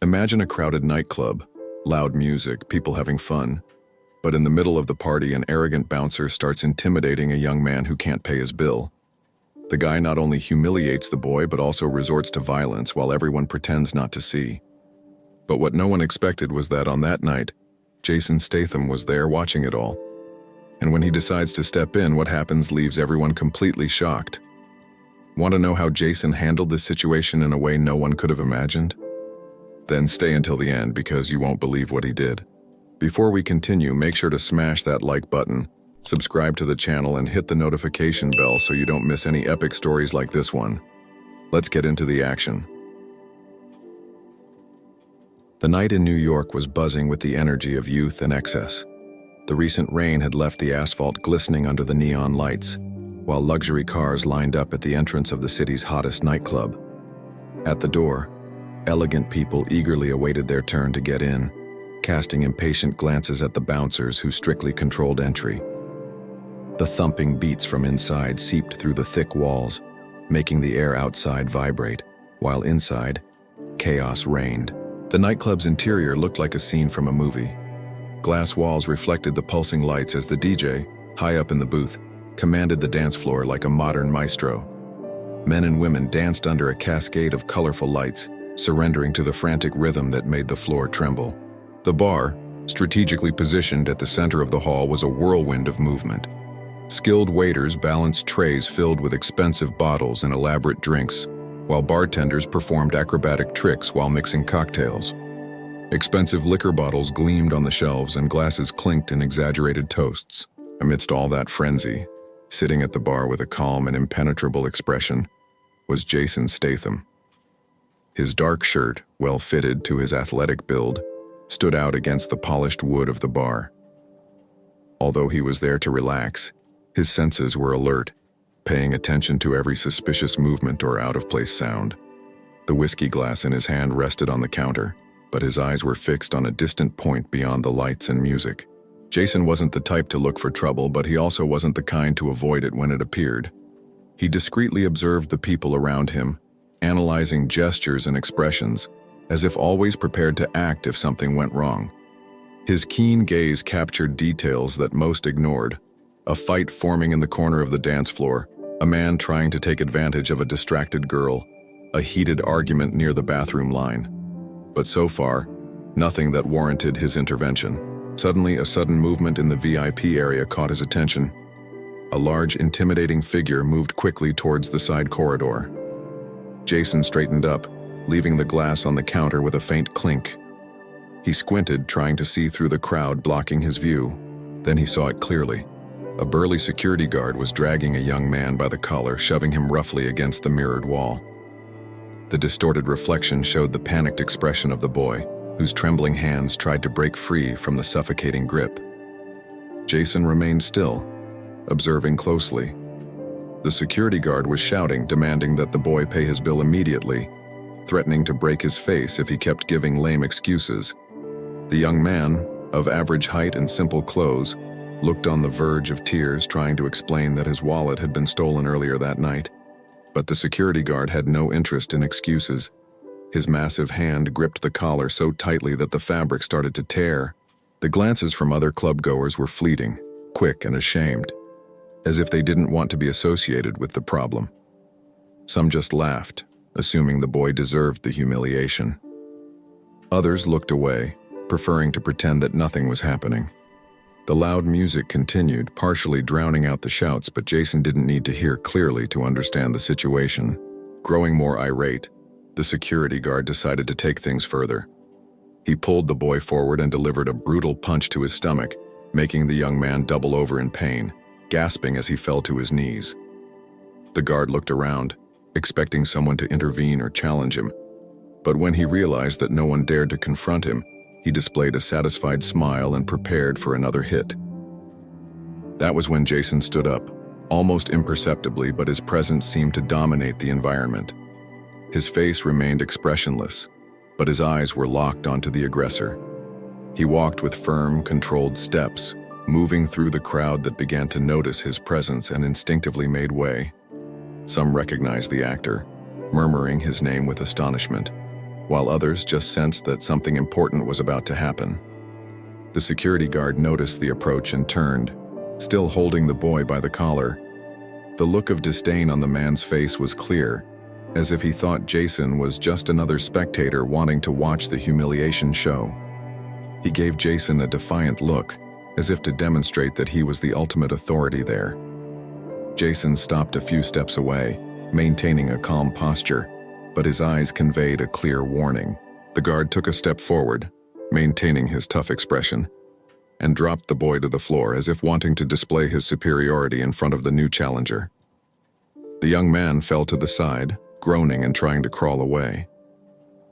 Imagine a crowded nightclub, loud music, people having fun. But in the middle of the party, an arrogant bouncer starts intimidating a young man who can't pay his bill. The guy not only humiliates the boy, but also resorts to violence while everyone pretends not to see. But what no one expected was that on that night, Jason Statham was there watching it all. And when he decides to step in, what happens leaves everyone completely shocked. Want to know how Jason handled this situation in a way no one could have imagined? Then stay until the end because you won't believe what he did. Before we continue, make sure to smash that like button, subscribe to the channel, and hit the notification bell so you don't miss any epic stories like this one. Let's get into the action. The night in New York was buzzing with the energy of youth and excess. The recent rain had left the asphalt glistening under the neon lights, while luxury cars lined up at the entrance of the city's hottest nightclub. At the door, elegant people eagerly awaited their turn to get in, casting impatient glances at the bouncers who strictly controlled entry. The thumping beats from inside seeped through the thick walls, making the air outside vibrate, while inside, chaos reigned. The nightclub's interior looked like a scene from a movie. Glass walls reflected the pulsing lights as the DJ, high up in the booth, commanded the dance floor like a modern maestro. Men and women danced under a cascade of colorful lights, surrendering to the frantic rhythm that made the floor tremble. The bar, strategically positioned at the center of the hall, was a whirlwind of movement. Skilled waiters balanced trays filled with expensive bottles and elaborate drinks, while bartenders performed acrobatic tricks while mixing cocktails. Expensive liquor bottles gleamed on the shelves and glasses clinked in exaggerated toasts. Amidst all that frenzy, sitting at the bar with a calm and impenetrable expression, was Jason Statham. His dark shirt, well fitted to his athletic build, stood out against the polished wood of the bar. Although he was there to relax, his senses were alert, paying attention to every suspicious movement or out-of-place sound. The whiskey glass in his hand rested on the counter, but his eyes were fixed on a distant point beyond the lights and music. Jason wasn't the type to look for trouble, but he also wasn't the kind to avoid it when it appeared. He discreetly observed the people around him, analyzing gestures and expressions, as if always prepared to act if something went wrong. His keen gaze captured details that most ignored: a fight forming in the corner of the dance floor, a man trying to take advantage of a distracted girl, a heated argument near the bathroom line. But so far, nothing that warranted his intervention. Suddenly, a sudden movement in the VIP area caught his attention. A large, intimidating figure moved quickly towards the side corridor. Jason straightened up, leaving the glass on the counter with a faint clink. He squinted, trying to see through the crowd blocking his view. Then he saw it clearly. A burly security guard was dragging a young man by the collar, shoving him roughly against the mirrored wall. The distorted reflection showed the panicked expression of the boy, whose trembling hands tried to break free from the suffocating grip. Jason remained still, observing closely. The security guard was shouting, demanding that the boy pay his bill immediately, threatening to break his face if he kept giving lame excuses. The young man, of average height and simple clothes, looked on the verge of tears, trying to explain that his wallet had been stolen earlier that night. But the security guard had no interest in excuses. His massive hand gripped the collar so tightly that the fabric started to tear. The glances from other clubgoers were fleeting, quick and ashamed, as if they didn't want to be associated with the problem. Some just laughed, assuming the boy deserved the humiliation. Others looked away, preferring to pretend that nothing was happening. The loud music continued, partially drowning out the shouts, but Jason didn't need to hear clearly to understand the situation. Growing more irate, the security guard decided to take things further. He pulled the boy forward and delivered a brutal punch to his stomach, making the young man double over in pain, gasping as he fell to his knees. The guard looked around, expecting someone to intervene or challenge him, but when he realized that no one dared to confront him, he displayed a satisfied smile and prepared for another hit. That was when Jason stood up, almost imperceptibly, but his presence seemed to dominate the environment. His face remained expressionless, but his eyes were locked onto the aggressor. He walked with firm, controlled steps, moving through the crowd that began to notice his presence and instinctively made way. Some recognized the actor, murmuring his name with astonishment. while others just sensed that something important was about to happen. The security guard noticed the approach and turned, still holding the boy by the collar. The look of disdain on the man's face was clear, as if he thought Jason was just another spectator wanting to watch the humiliation show. He gave Jason a defiant look, as if to demonstrate that he was the ultimate authority there. Jason stopped a few steps away, maintaining a calm posture, but his eyes conveyed a clear warning. The guard took a step forward, maintaining his tough expression, and dropped the boy to the floor as if wanting to display his superiority in front of the new challenger. The young man fell to the side, groaning and trying to crawl away.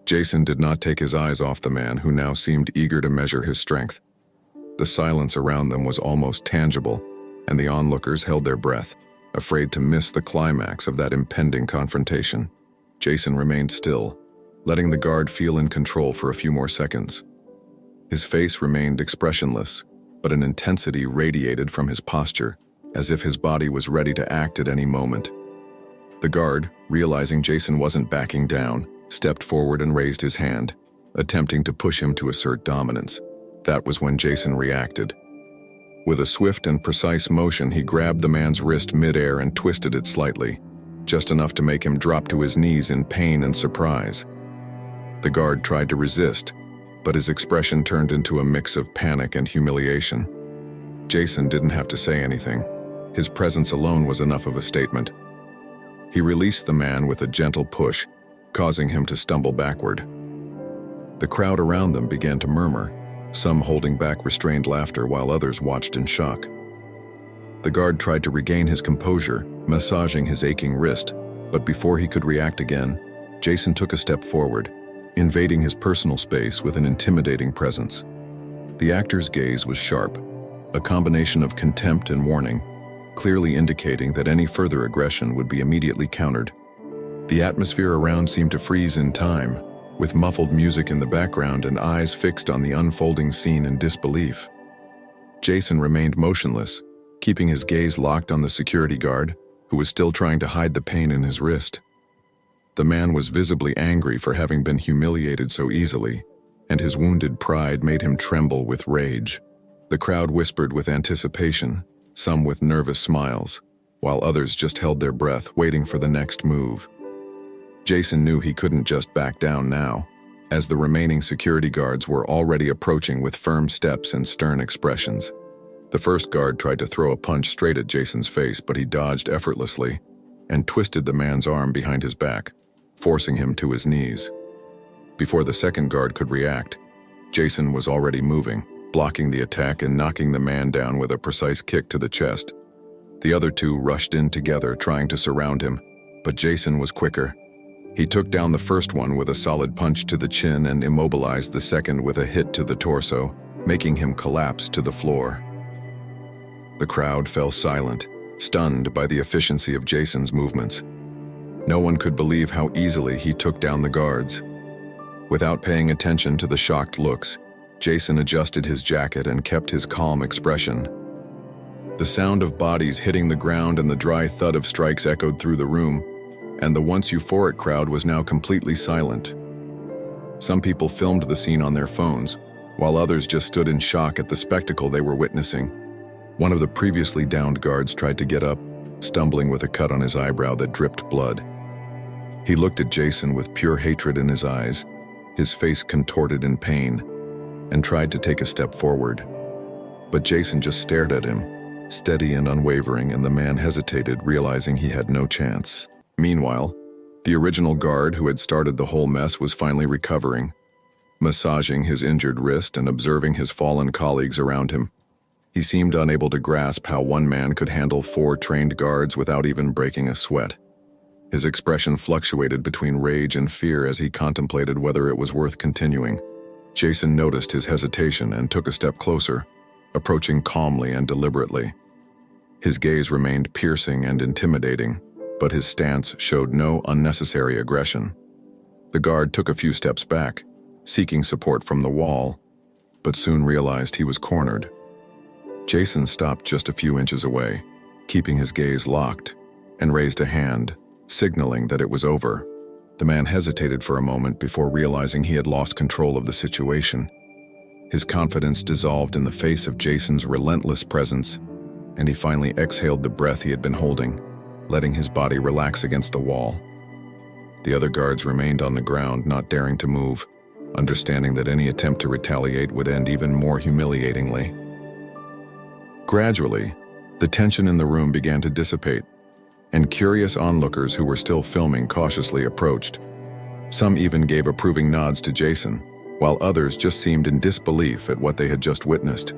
Jason did not take his eyes off the man, who now seemed eager to measure his strength. The silence around them was almost tangible, and the onlookers held their breath, afraid to miss the climax of that impending confrontation. Jason remained still, letting the guard feel in control for a few more seconds. His face remained expressionless, but an intensity radiated from his posture, as if his body was ready to act at any moment. The guard, realizing Jason wasn't backing down, stepped forward and raised his hand, attempting to push him to assert dominance. That was when Jason reacted. With a swift and precise motion, he grabbed the man's wrist midair and twisted it slightly, just enough to make him drop to his knees in pain and surprise. The guard tried to resist, but his expression turned into a mix of panic and humiliation. Jason didn't have to say anything. His presence alone was enough of a statement. He released the man with a gentle push, causing him to stumble backward. The crowd around them began to murmur, some holding back restrained laughter while others watched in shock. The guard tried to regain his composure, massaging his aching wrist, but before he could react again, Jason took a step forward, invading his personal space with an intimidating presence. The actor's gaze was sharp, a combination of contempt and warning, clearly indicating that any further aggression would be immediately countered. The atmosphere around seemed to freeze in time, with muffled music in the background and eyes fixed on the unfolding scene in disbelief. Jason remained motionless, keeping his gaze locked on the security guard, who was still trying to hide the pain in his wrist. The man was visibly angry for having been humiliated so easily, and his wounded pride made him tremble with rage. The crowd whispered with anticipation, some with nervous smiles, while others just held their breath, waiting for the next move. Jason knew he couldn't just back down now, as the remaining security guards were already approaching with firm steps and stern expressions. The first guard tried to throw a punch straight at Jason's face, but he dodged effortlessly and twisted the man's arm behind his back, forcing him to his knees. Before the second guard could react, Jason was already moving, blocking the attack and knocking the man down with a precise kick to the chest. The other two rushed in together, trying to surround him, but Jason was quicker. He took down the first one with a solid punch to the chin and immobilized the second with a hit to the torso, making him collapse to the floor. The crowd fell silent, stunned by the efficiency of Jason's movements. No one could believe how easily he took down the guards. Without paying attention to the shocked looks, Jason adjusted his jacket and kept his calm expression. The sound of bodies hitting the ground and the dry thud of strikes echoed through the room, and the once euphoric crowd was now completely silent. Some people filmed the scene on their phones, while others just stood in shock at the spectacle they were witnessing. One of the previously downed guards tried to get up, stumbling with a cut on his eyebrow that dripped blood. He looked at Jason with pure hatred in his eyes, his face contorted in pain, and tried to take a step forward. But Jason just stared at him, steady and unwavering, and the man hesitated, realizing he had no chance. Meanwhile, the original guard who had started the whole mess was finally recovering, massaging his injured wrist and observing his fallen colleagues around him. He seemed unable to grasp how one man could handle 4 trained guards without even breaking a sweat. His expression fluctuated between rage and fear as he contemplated whether it was worth continuing. Jason noticed his hesitation and took a step closer, approaching calmly and deliberately. His gaze remained piercing and intimidating, but his stance showed no unnecessary aggression. The guard took a few steps back, seeking support from the wall, but soon realized he was cornered. Jason stopped just a few inches away, keeping his gaze locked, and raised a hand, signaling that it was over. The man hesitated for a moment before realizing he had lost control of the situation. His confidence dissolved in the face of Jason's relentless presence, and he finally exhaled the breath he had been holding, letting his body relax against the wall. The other guards remained on the ground, not daring to move, understanding that any attempt to retaliate would end even more humiliatingly. Gradually, the tension in the room began to dissipate, and curious onlookers who were still filming cautiously approached. Some even gave approving nods to Jason, while others just seemed in disbelief at what they had just witnessed.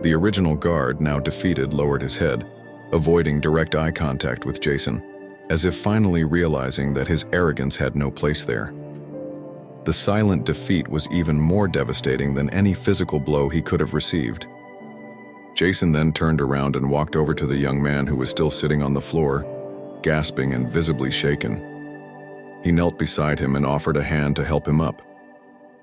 The original guard, now defeated, lowered his head, avoiding direct eye contact with Jason, as if finally realizing that his arrogance had no place there. The silent defeat was even more devastating than any physical blow he could have received. Jason then turned around and walked over to the young man who was still sitting on the floor, gasping and visibly shaken. He knelt beside him and offered a hand to help him up.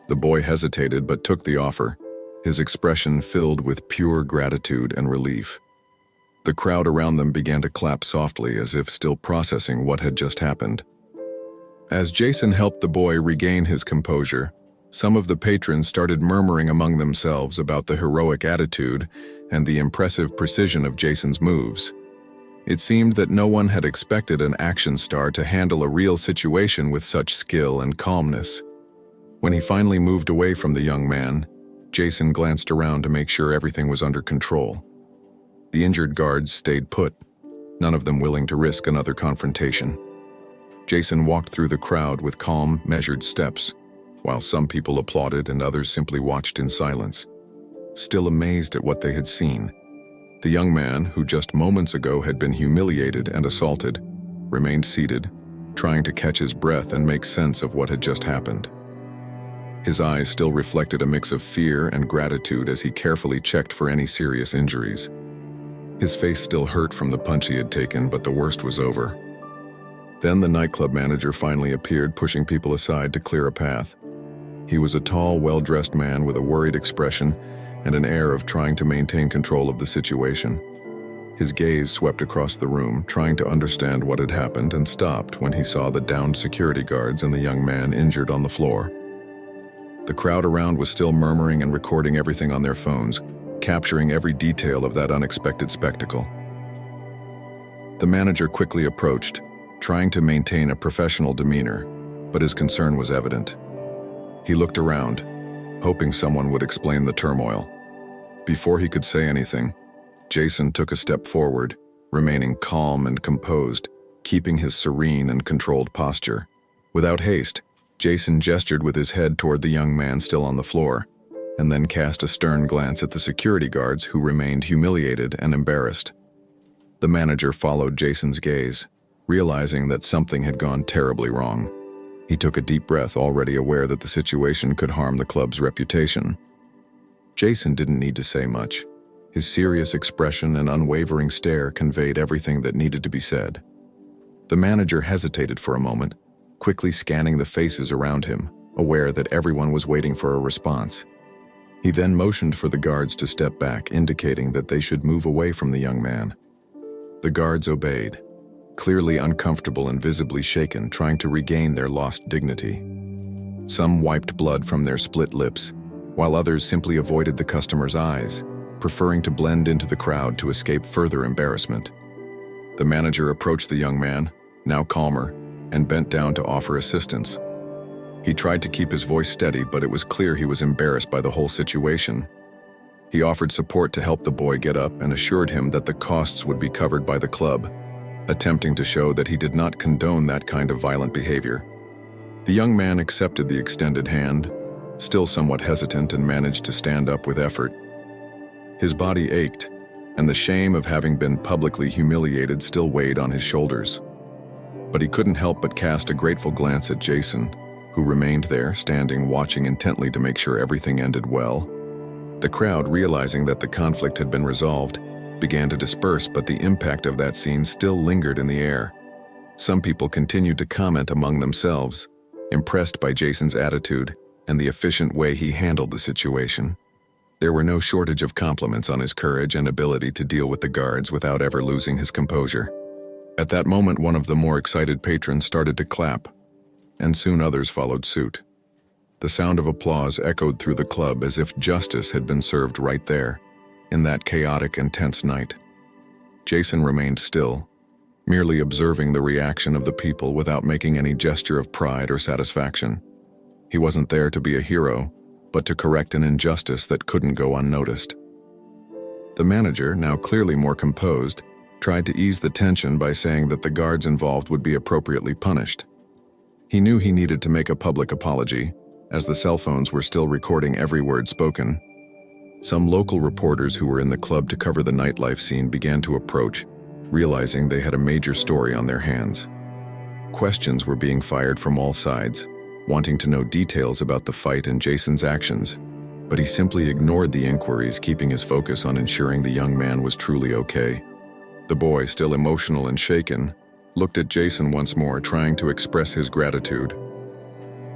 The boy hesitated but took the offer, his expression filled with pure gratitude and relief. The crowd around them began to clap softly as if still processing what had just happened. As Jason helped the boy regain his composure, some of the patrons started murmuring among themselves about the heroic attitude and the impressive precision of Jason's moves. It seemed that no one had expected an action star to handle a real situation with such skill and calmness. When he finally moved away from the young man, Jason glanced around to make sure everything was under control. The injured guards stayed put, none of them willing to risk another confrontation. Jason walked through the crowd with calm, measured steps, while some people applauded and others simply watched in silence, still amazed at what they had seen. The young man, who just moments ago had been humiliated and assaulted, remained seated, trying to catch his breath and make sense of what had just happened. His eyes still reflected a mix of fear and gratitude as he carefully checked for any serious injuries. His face still hurt from the punch he had taken, but the worst was over. Then the nightclub manager finally appeared, pushing people aside to clear a path. He was a tall, well-dressed man with a worried expression and an air of trying to maintain control of the situation. His gaze swept across the room, trying to understand what had happened, and stopped when he saw the downed security guards and the young man injured on the floor. The crowd around was still murmuring and recording everything on their phones, capturing every detail of that unexpected spectacle. The manager quickly approached, trying to maintain a professional demeanor, but his concern was evident. He looked around, hoping someone would explain the turmoil. Before he could say anything, Jason took a step forward, remaining calm and composed, keeping his serene and controlled posture. Without haste, Jason gestured with his head toward the young man still on the floor, and then cast a stern glance at the security guards who remained humiliated and embarrassed. The manager followed Jason's gaze, realizing that something had gone terribly wrong. He took a deep breath, already aware that the situation could harm the club's reputation. Jason didn't need to say much. His serious expression and unwavering stare conveyed everything that needed to be said. The manager hesitated for a moment, quickly scanning the faces around him, aware that everyone was waiting for a response. He then motioned for the guards to step back, indicating that they should move away from the young man. The guards obeyed, clearly uncomfortable and visibly shaken, trying to regain their lost dignity. Some wiped blood from their split lips, while others simply avoided the customer's eyes, preferring to blend into the crowd to escape further embarrassment. The manager approached the young man, now calmer, and bent down to offer assistance. He tried to keep his voice steady, but it was clear he was embarrassed by the whole situation. He offered support to help the boy get up and assured him that the costs would be covered by the club, attempting to show that he did not condone that kind of violent behavior. The young man accepted the extended hand, still somewhat hesitant, and managed to stand up with effort. His body ached, and the shame of having been publicly humiliated still weighed on his shoulders. But he couldn't help but cast a grateful glance at Jason, who remained there, standing, watching intently to make sure everything ended well. The crowd, realizing that the conflict had been resolved, began to disperse, but the impact of that scene still lingered in the air. Some people continued to comment among themselves, impressed by Jason's attitude and the efficient way he handled the situation. There were no shortage of compliments on his courage and ability to deal with the guards without ever losing his composure. At that moment, one of the more excited patrons started to clap. and soon others followed suit. The sound of applause echoed through the club as if justice had been served right there, in that chaotic and tense night. Jason remained still, merely observing the reaction of the people without making any gesture of pride or satisfaction. He wasn't there to be a hero, but to correct an injustice that couldn't go unnoticed. The manager, now clearly more composed, tried to ease the tension by saying that the guards involved would be appropriately punished. He knew he needed to make a public apology, as the cell phones were still recording every word spoken. Some local reporters who were in the club to cover the nightlife scene began to approach, realizing they had a major story on their hands. Questions were being fired from all sides, wanting to know details about the fight and Jason's actions, but he simply ignored the inquiries, keeping his focus on ensuring the young man was truly okay. The boy, still emotional and shaken, looked at Jason once more, trying to express his gratitude.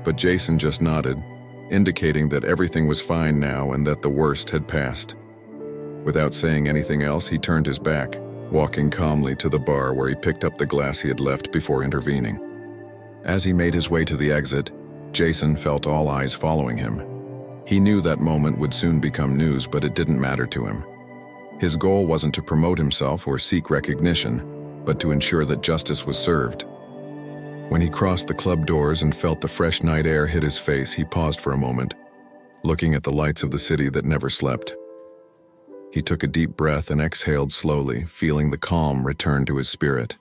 But Jason just nodded, indicating that everything was fine now and that the worst had passed. Without saying anything else, he turned his back, walking calmly to the bar where he picked up the glass he had left before intervening. As he made his way to the exit, Jason felt all eyes following him. He knew that moment would soon become news, but it didn't matter to him. His goal wasn't to promote himself or seek recognition, but to ensure that justice was served. When he crossed the club doors and felt the fresh night air hit his face, he paused for a moment, looking at the lights of the city that never slept. He took a deep breath and exhaled slowly, feeling the calm return to his spirit.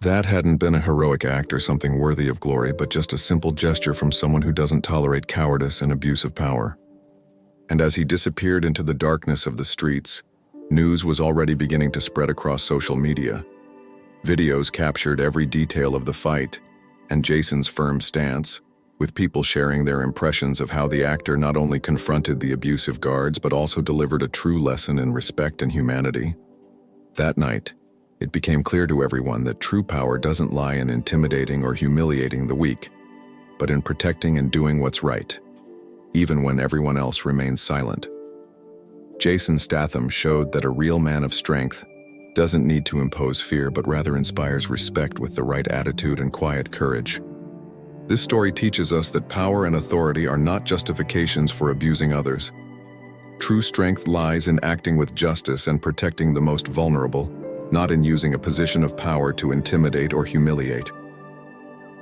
That hadn't been a heroic act or something worthy of glory, but just a simple gesture from someone who doesn't tolerate cowardice and abuse of power. And as he disappeared into the darkness of the streets, news was already beginning to spread across social media. Videos captured every detail of the fight and Jason's firm stance, with people sharing their impressions of how the actor not only confronted the abusive guards but also delivered a true lesson in respect and humanity. That night, it became clear to everyone that true power doesn't lie in intimidating or humiliating the weak, but in protecting and doing what's right, even when everyone else remains silent. Jason Statham showed that a real man of strength doesn't need to impose fear, but rather inspires respect with the right attitude and quiet courage. This story teaches us that power and authority are not justifications for abusing others. True strength lies in acting with justice and protecting the most vulnerable, not in using a position of power to intimidate or humiliate.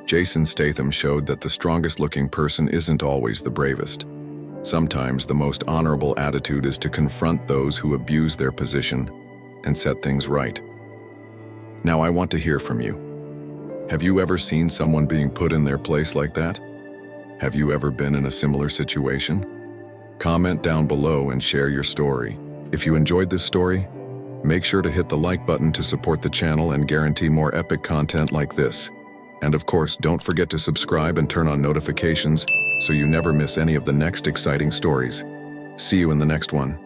Jason Statham showed that the strongest-looking person isn't always the bravest. Sometimes the most honorable attitude is to confront those who abuse their position and set things right. Now I want to hear from you. Have you ever seen someone being put in their place like that? Have you ever been in a similar situation? Comment down below and share your story. If you enjoyed this story, make sure to hit the like button to support the channel and guarantee more epic content like this. And of course, don't forget to subscribe and turn on notifications so you never miss any of the next exciting stories. See you in the next one.